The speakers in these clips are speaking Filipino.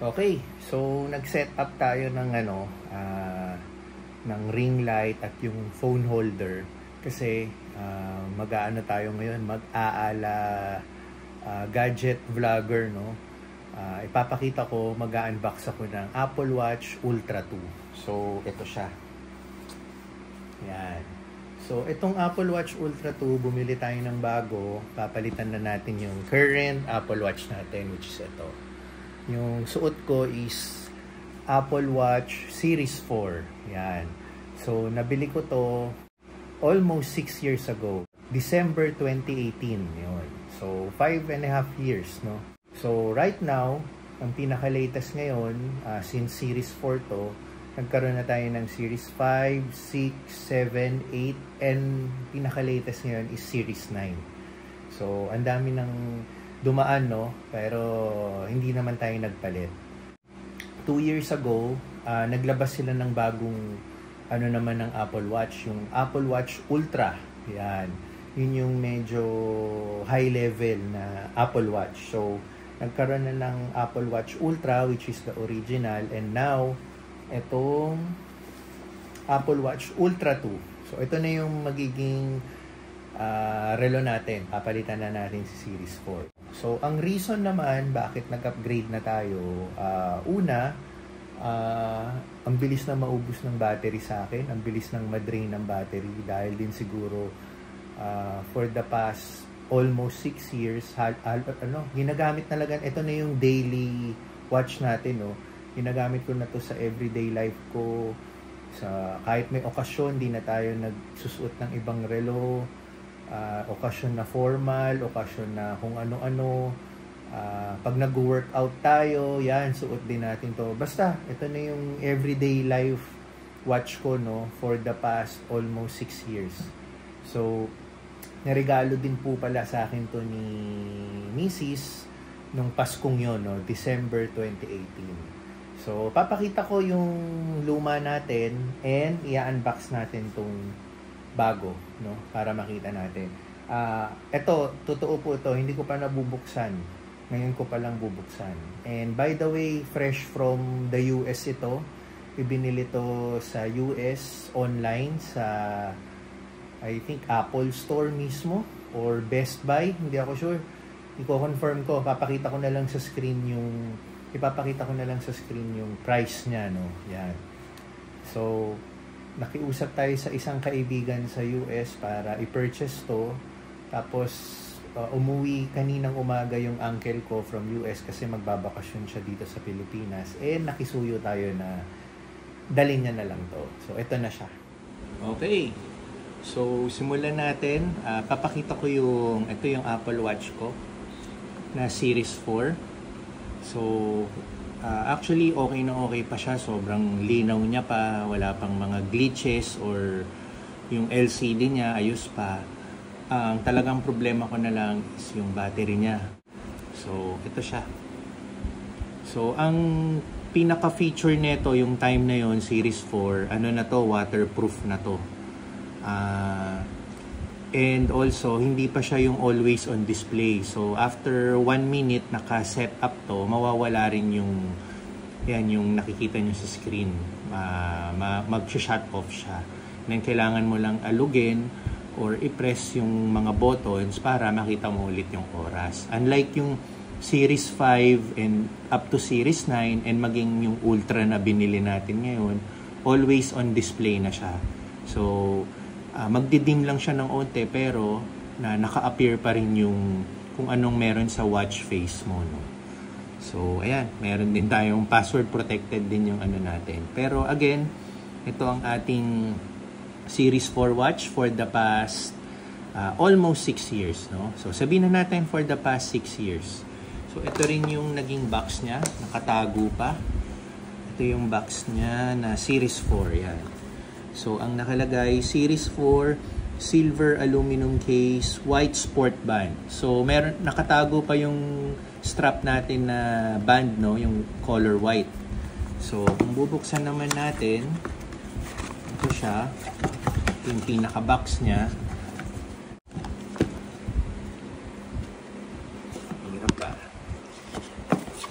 Okay, so nag-set up tayo ng ng ring light at yung phone holder kasi mag-aano tayo ngayon, mag-aala gadget vlogger, no? Ipapakita ko, mag-unbox ako ng Apple Watch Ultra 2. So ito siya. Yan. So itong Apple Watch Ultra 2, bumili tayo ng bago, papalitan na natin yung current Apple Watch natin, which is ito. Yung suot ko is Apple Watch Series 4. Yan. So, nabili ko to almost 6 years ago. December 2018. Yun. So, 5.5 years, no? So, right now, ang pinaka-latest ngayon, since Series 4 to, nagkaroon na tayo ng Series 5, 6, 7, 8, and pinaka-latest ngayon is Series 9. So, ang dami ng dumaan, no? Pero hindi naman tayo nagpalit. 2 years ago, naglabas sila ng bagong naman ng Apple Watch, yung Apple Watch Ultra. Yan. Yun yung medyo high level na Apple Watch. So, nagkaroon na ng Apple Watch Ultra, which is the original, and now etong Apple Watch Ultra 2. So, ito na yung magiging relo natin. Papalitan na natin si Series 4. So, ang reason naman bakit nag-upgrade na tayo, una, ang bilis na maubos ng battery sa akin, ang bilis ng madrain ng battery dahil din siguro for the past almost 6 years, ginagamit talaga, ito na yung daily watch natin, no? Ginagamit ko na to sa everyday life ko, sa kahit may okasyon, di na tayo nagsusuot ng ibang relo, okasyon na formal, okasyon na kung ano-ano, pag nag-workout tayo, yan, suot din natin to. Basta, ito na yung everyday life watch ko, no, for the past almost 6 years. So, naregalo din po pala sa akin to ni Mrs. nung Paskong yun, no, December 2018. So, papakita ko yung luma natin and i-unbox natin tong bago, no, para makita natin. Ito, totoo po ito, hindi ko pa nabubuksan. Ngayon ko pa lang bubuksan. And by the way, fresh from the US ito. Ibinili to sa US online sa I think Apple Store mismo or Best Buy, hindi ako sure. I-confirm ko, ipapakita ko na lang sa screen yung price niya, no. Yan. So, nakiusap tayo sa isang kaibigan sa US para i-purchase to. Tapos, umuwi kaninang umaga yung uncle ko from US kasi magbabakasyon siya dito sa Pilipinas. Nakisuyo tayo na dalhin niya na lang to. So, ito na siya. Okay. So, simulan natin. Papakita ko ito yung Apple Watch ko na Series 4. So, actually, okay na okay pa siya. Sobrang linaw niya pa. Wala pang mga glitches or yung LCD niya, ayos pa. Ang talagang problema ko na lang is yung battery niya. So, ito siya. So, ang pinaka-feature nito, yung time na yon Series 4, na to, waterproof na to. And also, hindi pa siya yung always on display. So, after 1 minute naka-set up to, mawawala rin yung nakikita nyo sa screen. Mag-shut off siya. Then, kailangan mo lang alugin or i-press yung mga buttons para makita mo ulit yung oras. Unlike yung Series 5 and up to Series 9 and maging yung Ultra na binili natin ngayon, always on display na siya. So, magdidim lang siya ng onte pero naka-appear pa rin yung kung anong meron sa watch face mo, no? So, ayan, meron din tayong password protected din yung natin. Pero again, ito ang ating Series 4 watch for the past almost 6 years, no? So, sabihin na natin for the past 6 years. So, ito rin yung naging box niya. Nakatago pa. Ito yung box niya na Series 4. Yan. So, ang nakalagay, Series 4, silver aluminum case, white sport band. So, nakatago pa yung strap natin na band, no? Yung color white. So, kung bubuksan naman natin, ito siya. Yung pinaka-box niya. Hirap ba?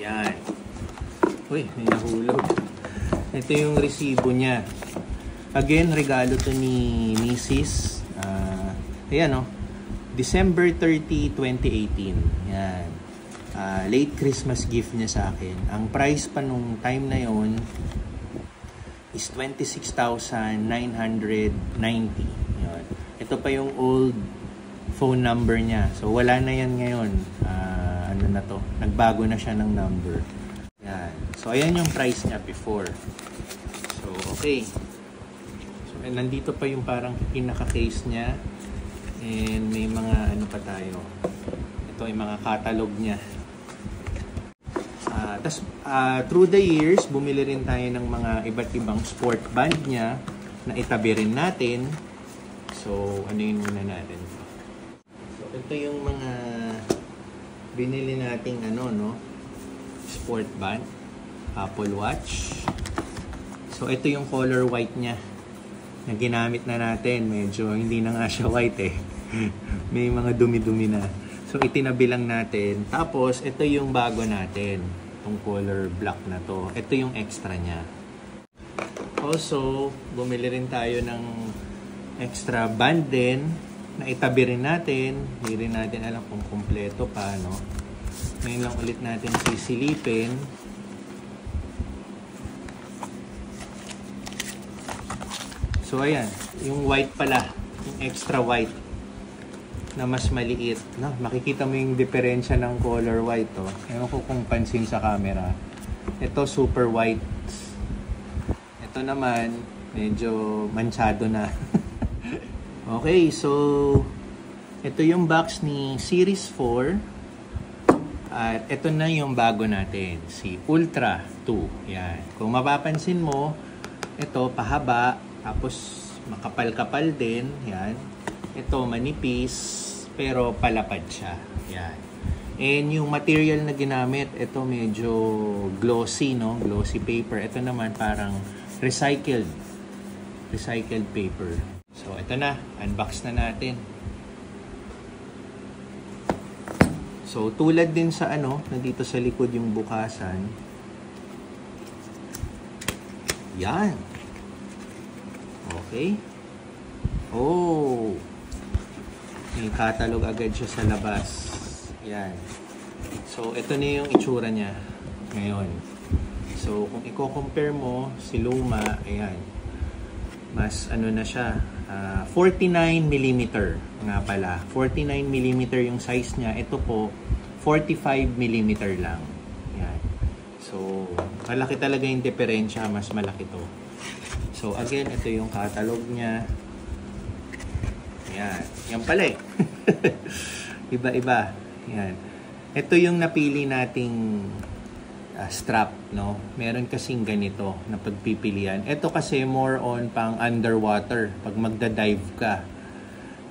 Yan. Uy, may nahulog. Ito yung resibo niya. Again, regalo to ni Mrs. Ayan, no? December 30, 2018. Yan. Late Christmas gift niya sa akin. Ang price pa nung time na yon is 26,990. Yan. Ito pa yung old phone number niya. So, wala na yan ngayon. Ano na to? Nagbago na siya ng number. Yan. So, ayan yung price niya before. So, okay. So, nandito pa yung parang pinaka-case niya. And may mga ano pa tayo. Ito yung mga catalog niya. Through the years, bumili rin tayo ng mga iba't ibang sport band niya na itabi rin natin. So, ano yun muna natin? So, ito yung mga binili nating ano, no? Sport band. Apple Watch. So, ito yung color white niya na ginamit na natin. Medyo hindi na nga siya white eh. May mga dumi-dumi na. So, itinabi lang natin. Tapos, ito yung bago natin. Itong color black na to. Ito yung extra niya. Also, bumili rin tayo ng extra band din na itabi rin natin. Hindi rin natin alam kung kompleto pa, no? Ngayon lang ulit natin sisilipin. So, ayan. Yung white pala. Yung extra white na mas maliit. No? Makikita mo yung diferensya ng color white. Oh. Ewan ko kung pansin sa camera. Ito super white. Ito naman, medyo manchado na. Okay, so ito yung box ni Series 4. At ito na yung bago natin. Si Ultra 2. Yan. Kung mapapansin mo, ito pahaba. Tapos makapal-kapal din. Yan. Ito manipis, pero palapad siya. Yan. And yung material na ginamit, ito medyo glossy, no? Glossy paper. Ito naman parang recycled paper. So, ito na. Unbox na natin. So, tulad din sa ano, nandito sa likod yung bukasan. Yan. Okay. Oh. May catalog agad siya sa labas. Yan. So, ito na yung itsura niya ngayon. So, kung i-compare mo si luma, ayan. Mas ano na siya. 49mm nga pala. 49mm yung size niya. Ito po, 45mm lang. Yan. So, malaki talaga yung diferensya. Mas malaki to. So, again, ito yung catalog niya. Yan. Yan pala eh. Iba-iba. Yan. Ito yung napili nating strap, no? Meron kasing ganito na pagpipilian. Ito kasi more on pang underwater pag magda-dive ka.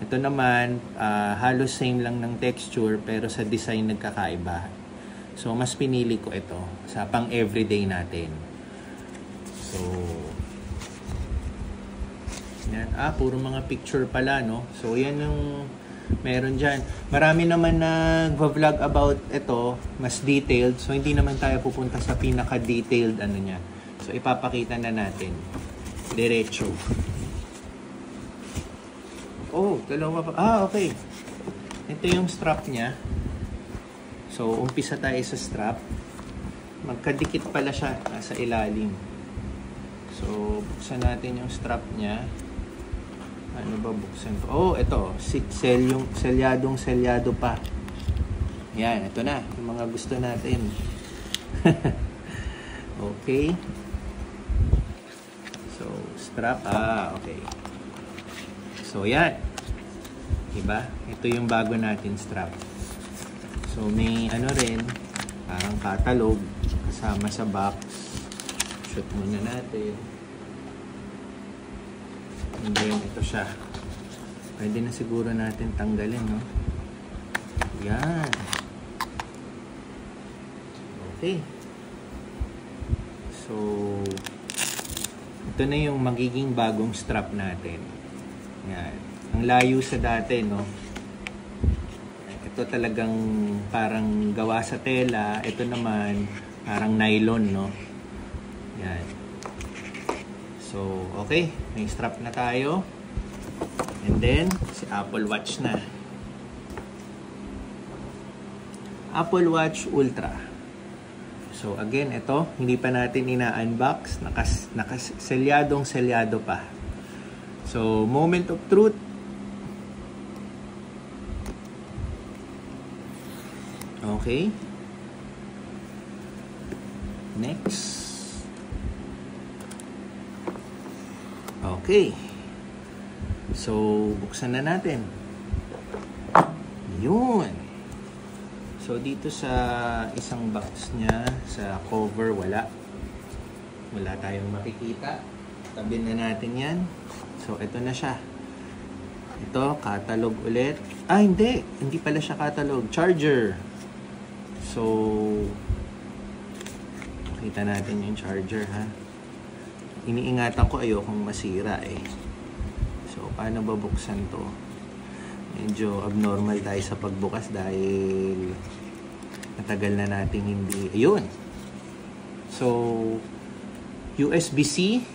Ito naman, halos same lang ng texture pero sa design nagkakaiba. So, mas pinili ko ito sa pang everyday natin. So, yan. Puro mga picture pala, no? So, yan yung meron dyan. Marami naman nag-vlog about ito, mas detailed. So, hindi naman tayo pupunta sa pinaka-detailed ano niya. So, ipapakita na natin. Diretso. Oh, dalawa pa. Okay. Ito yung strap niya. So, umpisa tayo sa strap. Magkadikit pala siya sa ilalim. So, buksan natin yung strap niya. Ano ba buksan ko? Oh, ito. Selyadong-selyado pa. Yan, ito na. Yung mga gusto natin. Okay. So, strap. Okay. So, yan. Diba? Ito yung bago natin strap. So, may ano rin. Parang catalog. Kasama sa box. Shoot muna natin. And then, ito siya. Pwede na siguro natin tanggalin, no? Yan. Okay. So, ito na yung magiging bagong strap natin. Yan. Ang layo sa dati, no? Ito talagang parang gawa sa tela. Ito naman, parang nylon, no? Yan. So, okay. May strap na tayo. And then, si Apple Watch na. Apple Watch Ultra. So, again, ito, hindi pa natin ina-unbox. Selyadong-selyado pa. So, moment of truth. Okay. Next. Okay. So, buksan na natin. Yun. So, dito sa isang box niya, sa cover, wala. Wala tayong makikita. Tabi na natin yan. So, ito na siya. Ito, catalog ulit. Ah, hindi. Hindi pala siya catalog. Charger. So, kita natin yung charger, ha? Iniingatan ko ayokong masira, eh. So, paano ba buksan to? Medyo abnormal tayo sa pagbukas dahil matagal na nating hindi. Ayun. So, USB-C.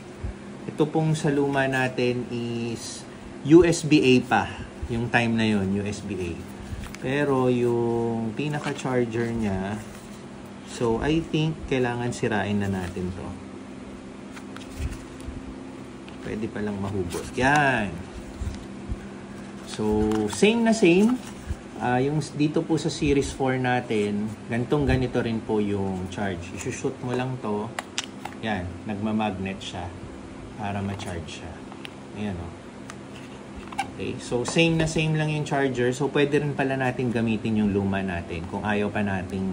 Ito pong sa luma natin is USB-A pa. Yung time na yun, USB-A. Pero yung pinaka-charger niya, so I think kailangan sirain na natin to. Pwede palang mahugot. Yan. So, same na same. Yung dito po sa Series 4 natin, ganito rin po yung charge. I-shoot mo lang to. Yan, nagmamagnet siya para ma-charge siya. Ayan o. Okay, so same na same lang yung charger. So, pwede rin pala natin gamitin yung luma natin kung ayaw pa nating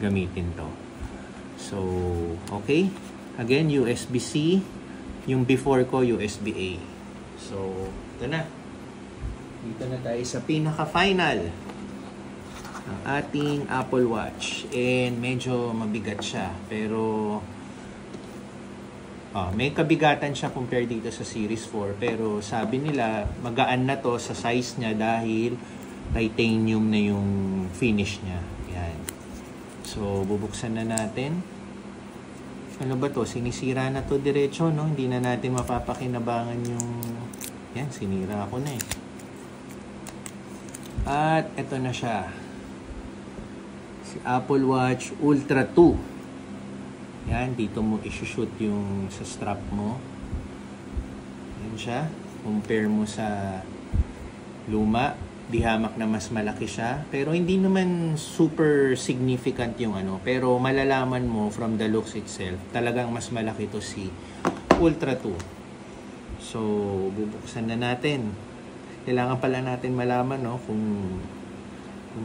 gamitin to. So, okay. Again, USB-C. Yung before ko, USB-A. So, ito na. Dito na tayo sa pinaka-final ng ating Apple Watch. And medyo mabigat siya. Pero may kabigatan siya compare dito sa Series 4. Pero sabi nila, magaan na to sa size niya dahil titanium na yung finish niya. Yan. So, bubuksan na natin. Ano ba to? Sinisira na to diretso, no? Hindi na natin mapapakinabangan yung... Yan, sinira ako na eh. At ito na siya. Si Apple Watch Ultra 2. Yan, dito mo i-shoot yung sa strap mo. Yan siya. Compare mo sa luma. Di hamak na mas malaki siya. Pero hindi naman super significant yung ano. Pero malalaman mo from the looks itself, talagang mas malaki to si Ultra 2. So, bubuksan na natin. Kailangan pala natin malaman, no, kung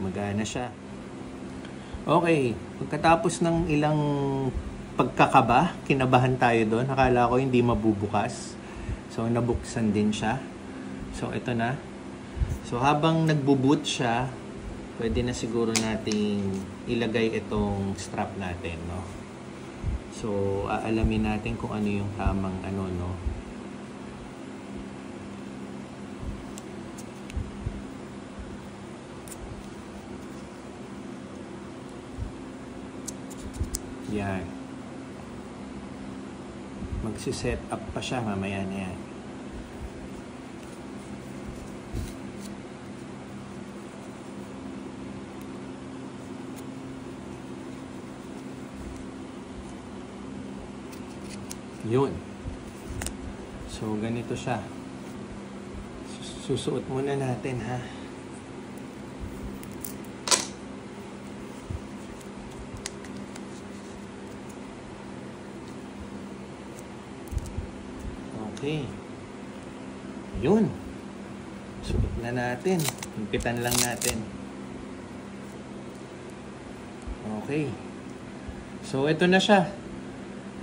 magana siya. Okay, pagkatapos ng ilang pagkakaba, kinabahan tayo doon. Akala ko hindi mabubukas. So, nabuksan din siya. So, ito na. So, habang nagbo-boot siya, pwede na siguro nating ilagay itong strap natin, no? So, aalamin natin kung ano yung tamang ano, no? Yan. Magsi-set up pa siya mamaya na yan. Yun. So, ganito siya. Susuot muna natin, ha? Okay. Yun. Suot na natin. Himpitan lang natin. Okay. So, ito na siya.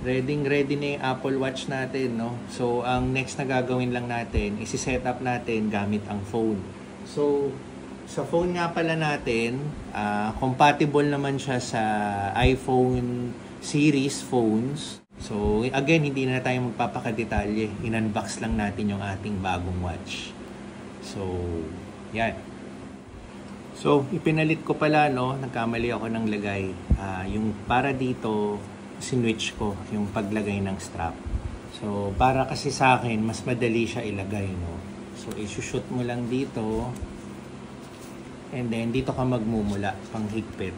Ready na yung Apple Watch natin, no? So, ang next na gagawin lang natin, isi-set up natin gamit ang phone. So, sa phone nga pala natin, compatible naman siya sa iPhone series phones. So, again, hindi na tayo magpapakadetalye. In-unbox lang natin yung ating bagong watch. So, yan. So, ipinalit ko pala, no? Nagkamali ako ng lagay. Yung para dito, sinwitch ko yung paglagay ng strap. So, para kasi sa akin, mas madali siya ilagay, no? So, isushoot mo lang dito. And then, dito ka magmumula, pang higpit.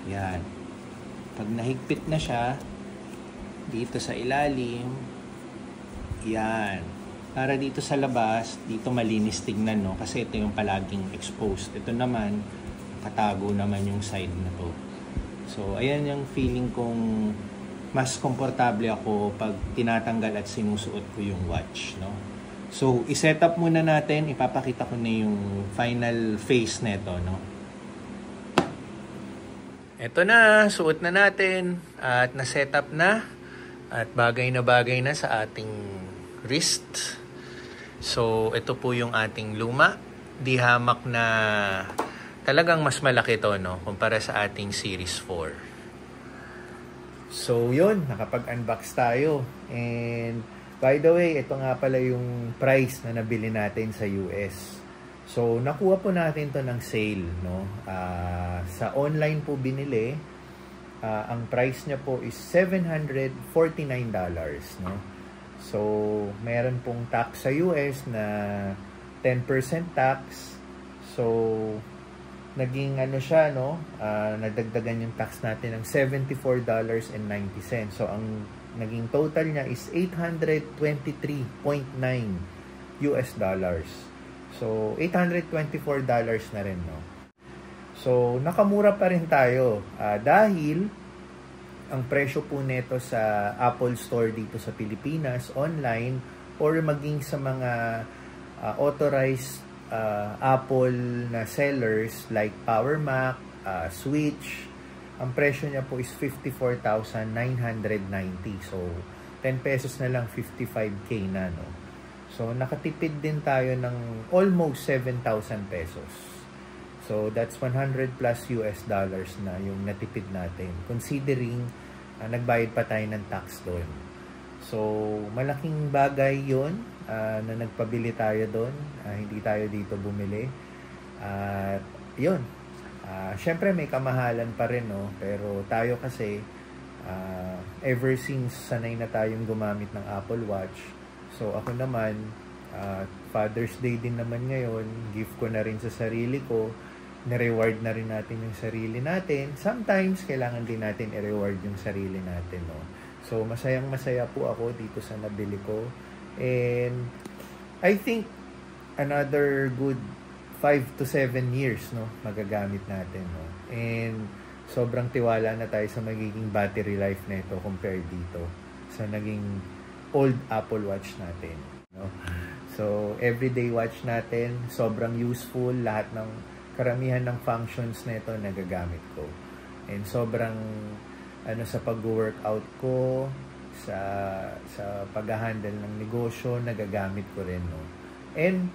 Yan. Pag nahigpit na siya, dito sa ilalim, yan. Para dito sa labas, dito malinis tignan, no? Kasi ito yung palaging exposed. Ito naman, katago naman yung side na to. So, ayan yung feeling kong mas komportable ako pag tinatanggal at sinusuot ko yung watch, no? So, iset up muna natin. Ipapakita ko na yung final face nito, no? Ito na, suot na natin at na-set up na at bagay na sa ating wrist. So, ito po yung ating luma. Di hamak na talagang mas malaki to, no? Kumpara sa ating Series 4. So, yun. Nakapag-unbox tayo. And, by the way, ito nga pala yung price na nabili natin sa US. So, nakuha po natin to ng sale, no? Sa online po binili. Ang price niya po is $749, no? So, meron pong tax sa US na 10% tax. So, naging ano siya, no? Nadagdagan yung tax natin ng $74.90. So, ang naging total niya is $823.9 US dollars. So, $824 na rin, no? So, nakamura pa rin tayo dahil ang presyo po nito sa Apple Store dito sa Pilipinas, online, or maging sa mga authorized Apple na sellers like PowerMac, Switch, ang presyo niya po is 54,990. So, 10 pesos na lang, 55K na, no? So, nakatipid din tayo ng almost 7,000 pesos. So, that's 100 plus US dollars na yung natipid natin. Considering, nagbayad pa tayo ng tax doon. So, malaking bagay yun na nagpabili tayo doon. Hindi tayo dito bumili. At, yun. Syempre, may kamahalan pa rin, no? Pero tayo kasi, ever since sanay na tayong gumamit ng Apple Watch. So, ako naman, Father's Day din naman ngayon. Gift ko na rin sa sarili ko. Na-reward na rin natin yung sarili natin. Sometimes, kailangan din natin i-reward yung sarili natin, no? So, masayang-masaya po ako dito sa nabili ko. And, I think, another good 5 to 7 years, no? Magagamit natin, no? And, sobrang tiwala na tayo sa magiging battery life na ito compared dito sa naging old Apple Watch natin, no? So, everyday watch natin, sobrang useful. Lahat ng karamihan ng functions na ito nagagamit ko. And sobrang sa pag-workout ko, sa pag-handle ng negosyo, nagagamit ko rin, no? And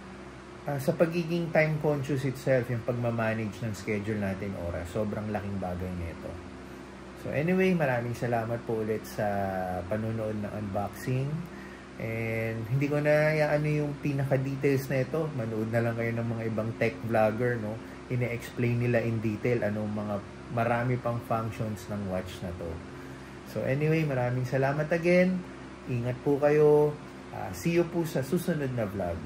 sa pagiging time conscious itself, yung pagmamanage ng schedule natin oras, sobrang laking bagay nito. So anyway, maraming salamat po ulit sa panunood ng unboxing. And hindi ko na yung pinaka-details na ito. Manood na lang kayo ng mga ibang tech vlogger, no? Ine-explain nila in detail anong mga marami pang functions ng watch na to. So anyway, maraming salamat again. Ingat po kayo. See you po sa susunod na vlog.